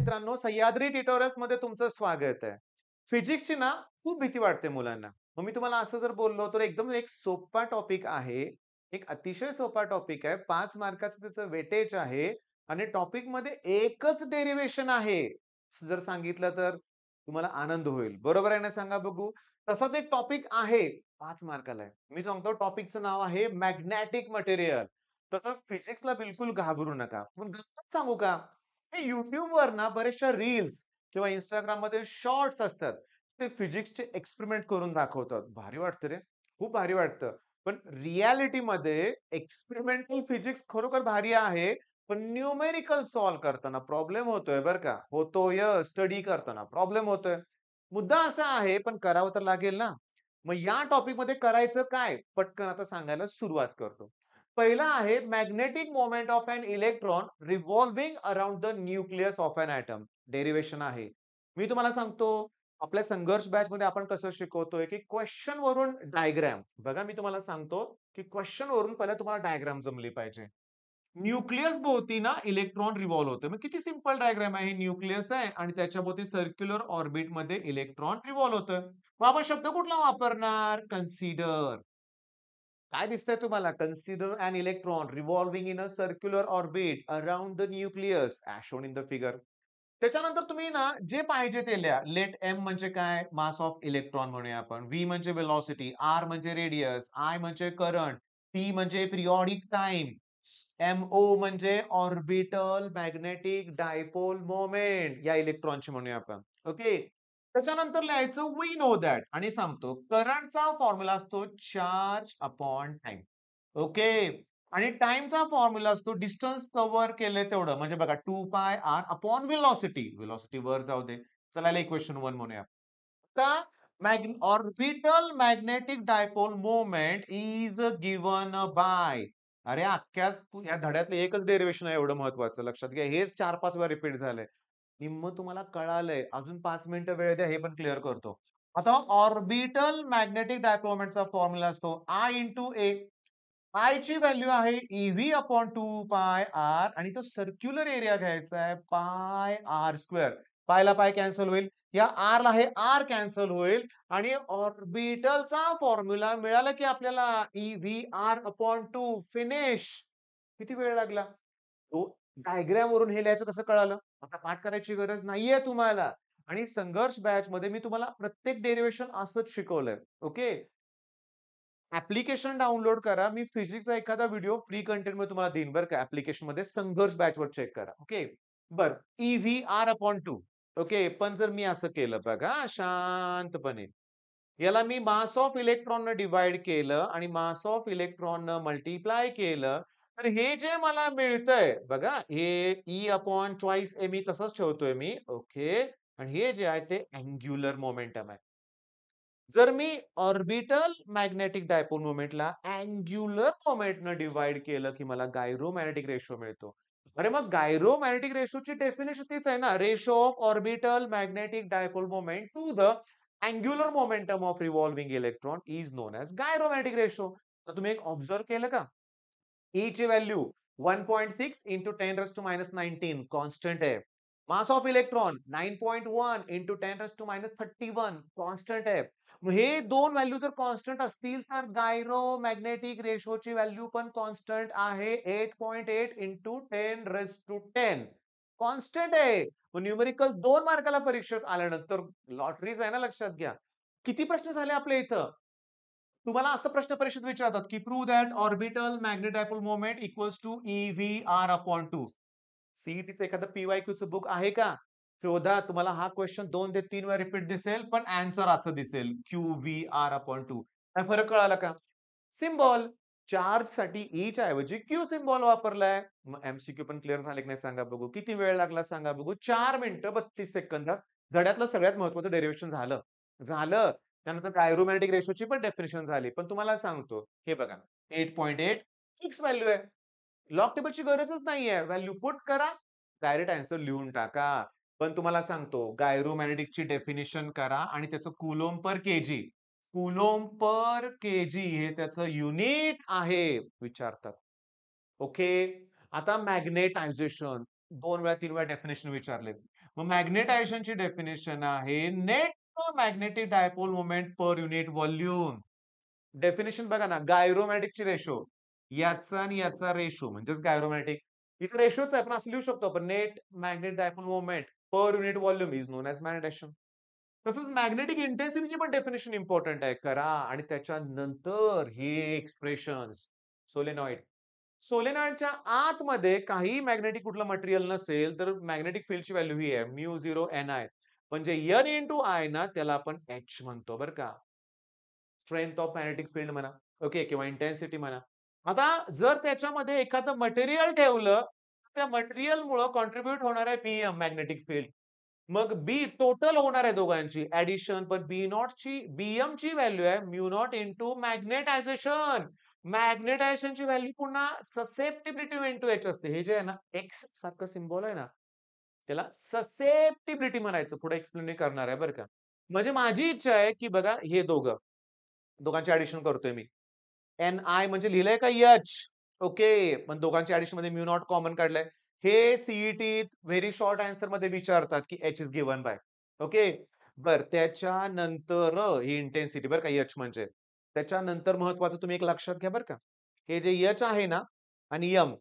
मित्रांनो, सह्याद्री ट्युटोरियल्स मध्ये तुमचं स्वागत आहे. फिजिक्सची ना खूप भीती वाटते मुलांना. मग मी तुम्हाला असं जर बोललो तर एकदम एक सोपा टॉपिक आहे. एक अतिशय सोपा टॉपिक आहे. 5 मार्काचं त्याचं वेटेज आहे आणि टॉपिकमध्ये एकच डेरिव्हेशन आहे. असं जर सांगितलं तर तुम्हाला आनंद होईल. बरोबर आहे ना सांगा बघू? तसाच एक टॉपिक आहे 5 मार्काला आहे. मी सांगतो टॉपिकचं नाव आहे मॅग्नेटिक मटेरियल. तसं फिजिक्सला बिलकुल घाबरू नका. पण गंमत सांगू का? हे YouTubeवर ना बऱ्याचशा रील्स किंवा Instagramमध्ये शॉर्ट्स असतात. ते फिजिक्सचे एक्सपेरिमेंट करून दाखवतात. भारी वाटतं रे! खूप भारी वाटतं. पण रिअॅलिटीमध्ये एक्सपेरिमेंटल फिजिक्स खरोखर भारी आहे. पण न्यूमेरिकल सॉल्व्ह करताना प्रॉब्लेम होतोय बरं का. होतोय स्टडी करताना प्रॉब्लेम होतोय. मुद्दा असा आहे पण करावं तर लागेल ना. मग या टॉपिकमध्ये करायचं काय? पटकन आता सांगायला सुरुवात करतो. पहिला आहे magnetic moment of an electron revolving around the nucleus of an atom. Derivation आहे. मी तुम्हाला सांगतो, आपल्या संघर्ष बॅचमध्ये आपण कसं शिकवतोय, की क्वेशन वरून डायग्राम. बघा मी तुम्हाला सांगतो, की क्वेशन वरून पहिला तुम्हाला डायग्राम जमली पाहिजे. न्यूक्लियस भोवती ना इलेक्ट्रॉन रिव्हॉल्व होतो. मग किती सिंपल डायग्राम आहे. न्यूक्लियस आहे आणि त्याच्याभोवती सर्क्युलर ऑर्बिटमध्ये इलेक्ट्रॉन रिव्हॉल्व होतोय. मग आपण शब्द कुठला वापरणार? कन्सिडर. काय दिसतंय तुम्हाला? Consider an electron revolving in a circular orbit around the nucleus as shown in the figure. त्याच्यानंतर तुम्ही ना जे पाहिजे ते लिहा. लेट एम म्हणजे काय? मास ऑफ इलेक्ट्रॉन म्हणूया आपण. व्ही म्हणजे व्हेलॉसिटी, आर म्हणजे रेडियस, आय म्हणजे करंट, पी म्हणजे पिरियॉडिक टाइम, एमओ म्हणजे ऑर्बिटल मॅग्नेटिक डायपोल मोमेंट या इलेक्ट्रॉनची म्हणूया आपण. ओके. त्याच्यानंतर लिहायचं वी नो दॅट आणि सांगतो करंटचा फॉर्म्युला असतो चार्ज अपॉन टाइम. ओके. आणि टाईमचा फॉर्म्युला असतो डिस्टन्स कव्हर केलंय तेवढं. म्हणजे बघा 2 पाय आर अपॉन व्हेलॉसिटी. व्हेलॉसिटी वर जाऊ दे. चला याला इक्वेशन 1 म्हणूया. आता orbital magnetic dipole moment is given bye. अरे अख्ख्या या धड्यातलं एकच डेरिव्हेशन आहे एवढं महत्वाचं लक्षात घ्या. हेच 4-5 वेळा रिपीट झालंय. निम्मं तुम्हाला कळालंय. अजून 5 मिनिटं वेळ द्या हे पण क्लिअर करतो. आता ऑर्बिटल मॅग्नेटिक डायपोल मोमेंटचा फॉर्म्युला असतो I इंटू A. आय ची व्हॅल्यू आहे EV अपॉन 2 पाय आर आणि तो सर्क्युलर एरिया घ्यायचा आहे पाय आर स्क्वेअर. पायला पाय कॅन्सल होईल. या आर ला हे आर कॅन्सल होईल आणि ऑर्बिटलचा फॉर्म्युला मिळाला की आपल्याला EVR अपॉन 2 फिनिश. किती वेळ लागला? तो डायग्राम वरून हे लिहायचं कसं कळालं? आता पाठ करायची गरज नाहीये तुम्हाला. आणि संघर्ष बॅचमध्ये मी तुम्हाला प्रत्येक डेरिव्हेशन असंच शिकवलंय. ओके. ॲप्लिकेशन डाउनलोड करा. मी फिजिक्सचा एखादा व्हिडिओ फ्री कंटेंटमध्ये तुम्हाला देईन बरं का. ॲप्लिकेशनमध्ये संघर्ष बॅचवर चेक करा. ओके. बरं. EVR upon 2. ओके. पण जर मी असं केलं बघा शांतपणे. याला मी मास ऑफ इलेक्ट्रॉननं डिव्हाईड केलं आणि मास ऑफ इलेक्ट्रॉननं मल्टिप्लाय केलं, तर हे जे मला मिळतंय बघा, हे E अपॉन चॉईस मी तसंच ठेवतोय मी. ओके. आणि हे जे आहे ते अँग्युलर मोमेंटम आहे. जर मी ऑर्बिटल मॅग्नेटिक डायपोल मोमेंटला अँग्युलर मोमेंटनं डिव्हाईड केलं, की मला गायरोमॅग्नेटिक रेशो मिळतो. अरे मग गायरोमॅग्नेटिक रेशोची डेफिनिशन तीच आहे ना, ratio of orbital magnetic dipole moment to the angular momentum of revolving electron is known as gyromagnetic ratio. तर तुम्ही एक ऑब्झर्व्ह केलं का? E ची value 1.6 into 10 raised to minus 19 constant आहे. Mass of electron 9.1 into 10 raised to minus 31 constant आहे. मग हे दोन व्हॅल्यू जर कॉन्स्टंट असतील तर गायरोमॅग्नेटिक रेशोची व्हॅल्यू पण कॉन्स्टंट आहे 8.8 into 10 raised to 10. कॉन्स्टंट आहे. मग न्यूमेरिकल 2 मार्काला परीक्षेत आल्यानंतर लॉटरीज आहे ना लक्षात घ्या. किती प्रश्न झाले आपल्या इथं? तुम्हाला असं प्रश्न परीक्षेत विचारतात, की prove that orbital magnet dipole moment equals to EVR upon 2. सीईटीचं एखादं पी-वाय-क्यूचं बुक आहे का? शोधा. तुम्हाला हा क्वेश्चन 2 ते 3 वेळा रिपीट दिसेल, पण आन्सर असं दिसेल QVR अपॉन 2. काय फरक कळाला का? सिम्बॉल. चार्जसाठी ईच्या ऐवजी क्यू सिम्बॉल वापरलाय. मग एमसीक्यू पण क्लिअर झाले की नाही सांगा बघू. किती वेळ लागला सांगा बघू. 4 मिनिटं 32 सेकंदात धड्यातलं सगळ्यात महत्त्वाचं डेरिव्हेशन झालं. झालं. त्यानंतर गायरोमॅग्नेटिक रेशोची पण डेफिनिशन झाली. पण तुम्हाला सांगतो, हे बघा 8.8 फिक्स व्हॅल्यू आहे. लॉग टेबलची गरजच नाहीये. व्हॅल्यू पुट करा, डायरेक्ट आन्सर लिहून टाका. पण तुम्हाला सांगतो गायरोमॅग्नेटिकची डेफिनिशन करा आणि त्याचं कुलोम्ब पर केजी. कुलोम्ब पर केजी हे त्याचं युनिट आहे विचारतात. ओके. आता मॅग्नेटायझेशन 2 वेळा 3 वेळा डेफिनिशन विचारले. मग मॅग्नेटायझेशनची डेफिनेशन आहे net magnetic dipole moment per unit volume. Definition बघा ना, गायरोमॅटिकची रेशो याचा आणि याचा रेशो म्हणजेच गायरोमॅटिक. इथे रेशोच आहे, पण असं लिहू शकतो आपण net magnetic dipole moment per unit volume is known as magnetization. तसंच मॅग्नेटिक इंटेन्सिटीची पण डेफिनेशन इम्पॉर्टंट आहे. करा आणि त्याच्यानंतर हे एक्सप्रेशन्स सोलेनॉइड. सोलेनॉइडच्या आतमध्ये काही मॅग्नेटिक कुठलं मटेरियल नसेल, तर मॅग्नेटिक फील्डची व्हॅल्यू ही आहे म्यू 0 Ni. म्हणजे N इंटू आय ना त्याला आपण H म्हणतो बरं का. स्ट्रेंथ ऑफ मॅग्नेटिक फील्ड म्हणा, ओके किंवा इंटेन्सिटी म्हणा. आता जर त्याच्यामध्ये एखादं मटेरियल ठेवलं, त्या मटेरियलमुळं कॉन्ट्रिब्यूट होणार आहे बीएम मॅग्नेटिक फील्ड. मग बी टोटल होणार आहे दोघांची ऍडिशन, पण बी नॉट ची बीएम ची व्हॅल्यू आहे म्यू नॉट इंटू मॅग्नेटायझेशन. मॅग्नेटायझेशनची व्हॅल्यू पुन्हा ससेप्टिबिलिटी इंटू एच असते. हे जे आहे ना एक्स सारखं सिम्बॉल आहे ना, त्याला ससेप्टिबिलिटी म्हणायचं. पुढे एक्सप्लेन करणार आहे बरं का. म्हणजे माझी इच्छा आहे की बघा हे दोघांचे ऍडिशन करतोय मी. एन आय म्हणजे लिहिलंय का एच. ओके, पण दोघांच्या ऍडिशन मध्ये म्यू नॉट कॉमन काढलंय. हे सीईटी व्हेरी शॉर्ट आन्सर मध्ये विचारतात की H is given by. Okay. बर त्याच्यानंतर ही इंटेन्सिटी बरं का एच म्हणजे. त्याच्यानंतर महत्वाचं तुम्ही एक लक्षात घ्या बरं का. हे जे एच आहे ना आणि एम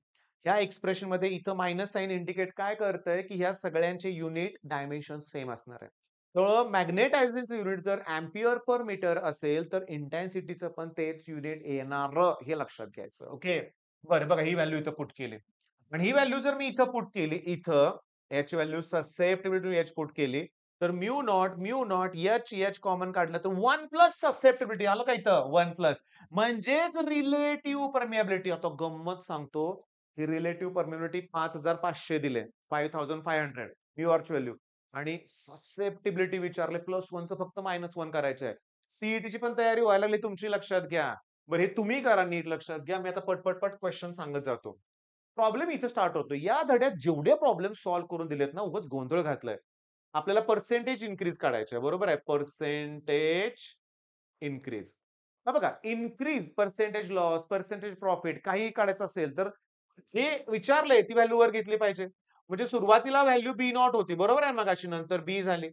ह्या एक्सप्रेशन मध्ये इथं मायनस साइन इंडिकेट काय करतंय की ह्या सगळ्यांचे युनिट डायमेन्शन सेम असणार आहे. तर मॅग्नेटायझिंगचं युनिट जर अँपिअर पर मीटर असेल, तर इंटेन्सिटीचं पण तेच युनिट येणार हे लक्षात घ्यायचं. ओके. बरं बघा ही व्हॅल्यू इथं पुट केली. आणि ही व्हॅल्यू जर मी इथं पुट केली, इथं H value susceptibility to H put केली, तर म्यू नॉट एच कॉमन काढलं तर 1 प्लस ससेप्टिबिलिटी आलं का इथं 1 प्लस म्हणजेच रिलेटिव्ह परमियाबिलिटी. आता गंमत सांगतो, ही रिलेटिव्ह परमियाबिलिटी 5500 दिले. 5500 म्यू आरची व्हॅल्यू. आणि ससेप्टिबिलिटी विचारले प्लस वनचं फक्त -1 करायचं आहे. सीईटीची पण तयारी व्हायला लागली तुमची लक्षात घ्या. बरं हे तुम्ही करा नीट लक्षात घ्या. मी आता पट क्वेश्चन सांगत जातो. प्रॉब्लेम इथे स्टार्ट होतो. या धड्यात जेवढे प्रॉब्लेम सॉल्व्ह करून दिलेत ना, उगाच गोंधळ घातलाय. आपल्याला पर्सेंटेज इन्क्रीज काढायचं आहे. बरोबर आहे. Percentage increase. बघा increase, percentage loss, percentage profit काहीही काढायचं असेल, तर जे विचारलंय ती व्हॅल्यू वर घेतली पाहिजे. म्हणजे सुरुवातीला व्हॅल्यू बी नॉट होती. बरोबर आहे मगाशी, नंतर बी झाली.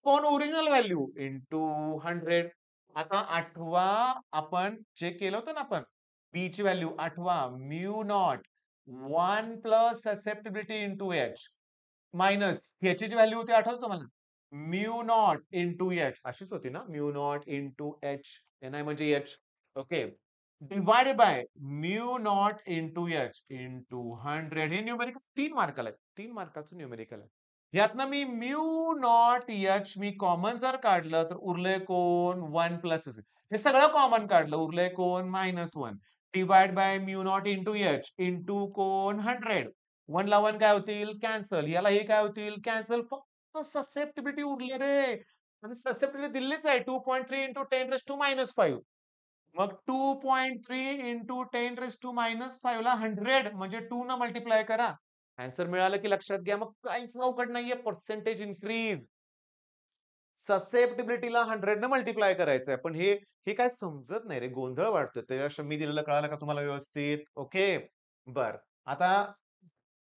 पण ओरिजिनल व्हॅल्यू इंटू 100. आता आठवा आपण चेक केलं होतं ना आपण. बी ची व्हॅल्यू आठवा mu naught 1 plus susceptibility into H minus ह्याची जी व्हॅल्यू होती आठवतं तुम्हाला? म्यू नॉट इंटू एच अशीच होती ना? Mu naught into H. N I म्हणजे H. Okay. Divided by mu naught into H into 100. हे न्यूमेरिकल 3 मार्काला आहे. 3 मार्काचं न्यूमेरिकल आहे. यातनं मी म्यू नॉट एच मी कॉमन जर काढलं तर उरलंय कोण 1 प्लस असेल. हे सगळं कॉमन काढलं उरलंय कोण -1 divide by mu naught into H into कोण 100. 1 ला 1 काय होतील? कॅन्सल. याला हे काय होतील? कॅन्सल. फक्त ससेप्टिबिलिटी उरली रे. आणि ससेप्टिबिलिटी दिलीच आहे 2.3 इंटू 10⁻⁻5. मग 2.3 इंटू 10⁻⁻5 ला 100 म्हणजे 2 न मल्टिप्लाय करा. आन्सर मिळालं की लक्षात घ्या. मग काहीच अवघड नाहीये. Percentage increase. ससेप्टिबिलिटीला 100 न मल्टिप्लाय करायचंय. पण हे काय समजत नाही रे. गोंधळ वाटतोय. त्यापेक्षा मी दिलेलं कळालं का तुम्हाला व्यवस्थित? ओके. बरं. आता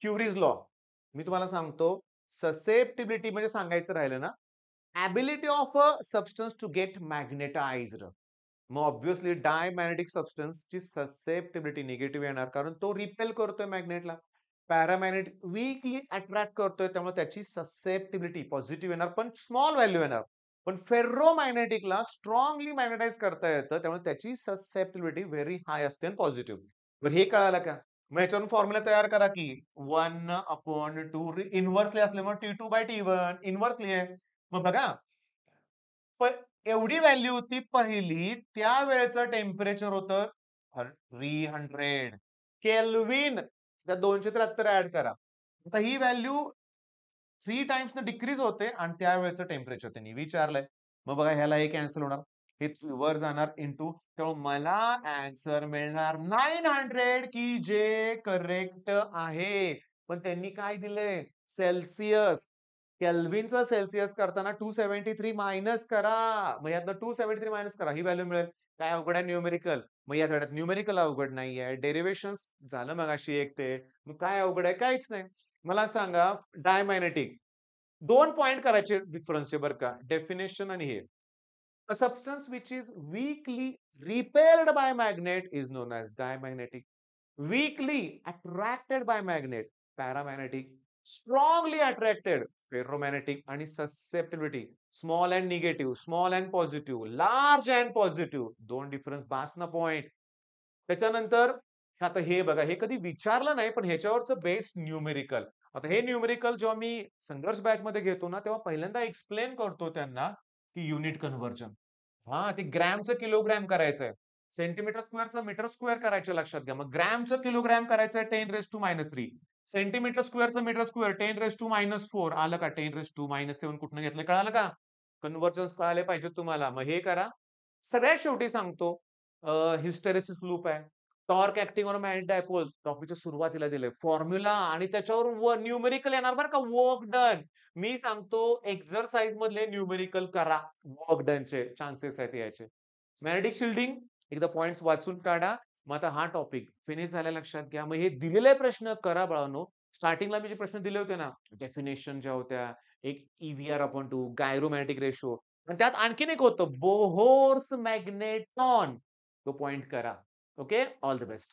क्युरीज लॉ. मी तुम्हाला सांगतो. ससेप्टिबिलिटी म्हणजे सांगायचं राहिलं ना, ability of a substance to get magnetized. मग ऑब्व्हियसली डायमॅग्नेटिक सबस्टन्सची ससेप्टिबिलिटी निगेटिव्ह येणार, कारण तो रिपेल करतोय मॅग्नेटला. पॅरामॅग्नेटिक वीकली अट्रॅक्ट करतोय, त्यामुळे त्याची ससेप्टिबिलिटी पॉझिटिव्ह येणार, पण स्मॉल व्हॅल्यू येणार. पण फेर्रोमॅग्नेटिकला स्ट्रॉंगली मॅग्नेटाइज करता येतं, त्यामुळे त्याची ससेप्टिबिलिटी व्हेरी हाय असते आणि पॉझिटिव्ह. बरं हे कळालं का? मग ह्याच्यावरून फॉर्म्युला तयार करा की 1/2 इन्व्हर्सली असल्यामुळे T2/T1 इन्व्हर्सली आहे. मग बघा एवढी व्हॅल्यू होती पहिली, त्यावेळेचं टेम्परेचर होतं 300 केल्विन. त्या 273 ऍड करा. आता ही व्हॅल्यू 3 टाइम्स न डिक्रीज होते आणि त्यावेळेचं टेम्परेचर त्यांनी विचारलंय. मग बघा ह्याला हे कॅन्सल होणार. हे वर जाणार इंटू, त्यामुळे मला आन्सर मिळणार 900 की जे करेक्ट आहे. पण त्यांनी काय दिलंय? सेल्सियस. केल्विनचं सेल्सियस करताना 273 मायनस करा. मग यातनं 273 मायनस करा. ही व्हॅल्यू मिळेल. काय अवघड आहे न्यूमेरिकल? मग या धड्यात न्यूमेरिकल अवघड नाहीये. डेरिव्हेशन्स झालं मगाशी एक ते. मग काय अवघड आहे? काहीच नाही. मला सांगा डायमॅग्नेटिक 2 पॉइंट करायचे डिफरन्स आहे बरं का. डेफिनेशन आणि हे. A substance which is weakly repelled by magnet is known as diamagnetic. Weakly attracted by magnet, paramagnetic. Strongly attracted, ferromagnetic. आणि susceptibility, small and negative, small and positive, large and positive. 2 difference बास ना point. त्याच्यानंतर आता हे बघा, हे कधी विचारलं नाही, पण ह्याच्यावरचं बेस्ट न्यूमेरिकल. आता हे न्यूमेरिकल जेव्हा मी संघर्ष बॅचमध्ये घेतो ना, तेव्हा पहिल्यांदा एक्सप्लेन करतो त्यांना, की युनिट कन्व्हर्जन. हां, ते ग्रॅमचं किलोग्रॅम करायचंय. सेंटीमीटर स्क्वेअरचं मीटर स्क्वेअर करायचं लक्षात घ्या. मग ग्रॅमचं किलोग्रॅम करायचंय 10⁻³ सेंटीमीटर स्क्वेअरचं मीटर स्क्वेअर 10⁻⁴ आलं का? 10⁻⁷ कुठनं घेतलं कळालं का? कन्व्हर्जन्स कळाले पाहिजेत तुम्हाला. मग हे करा. सगळ्यात शेवटी सांगतो हिस्टेरेसिस लूप आहे. Torque acting on magnetic dipole टॉपिकच्या सुरुवातीला दिलंय. फॉर्म्युला आणि त्याच्यावर न्यूमेरिकल येणार बरं का वर्क डन. मी सांगतो एक्सरसाइज मधले न्यूमेरिकल करा. वर्क डनचे चान्सेस आहेत याचे. मॅग्नेटिक शिल्डिंग एकदा पॉइंट्स वाचून काढा. मग आता हा टॉपिक फिनिश झाला लक्षात घ्या. मग हे दिलेले प्रश्न करा बाळांनो. स्टार्टिंगला मी जे प्रश्न दिले होते ना, डेफिनेशन ज्या होत्या, एक EVR/2 गायरोमॅग्नेटिक रेशो आणि त्यात आणखीन एक होतं बोहोर्स मॅग्नेटॉन. तो पॉइंट करा. ओके. All the best.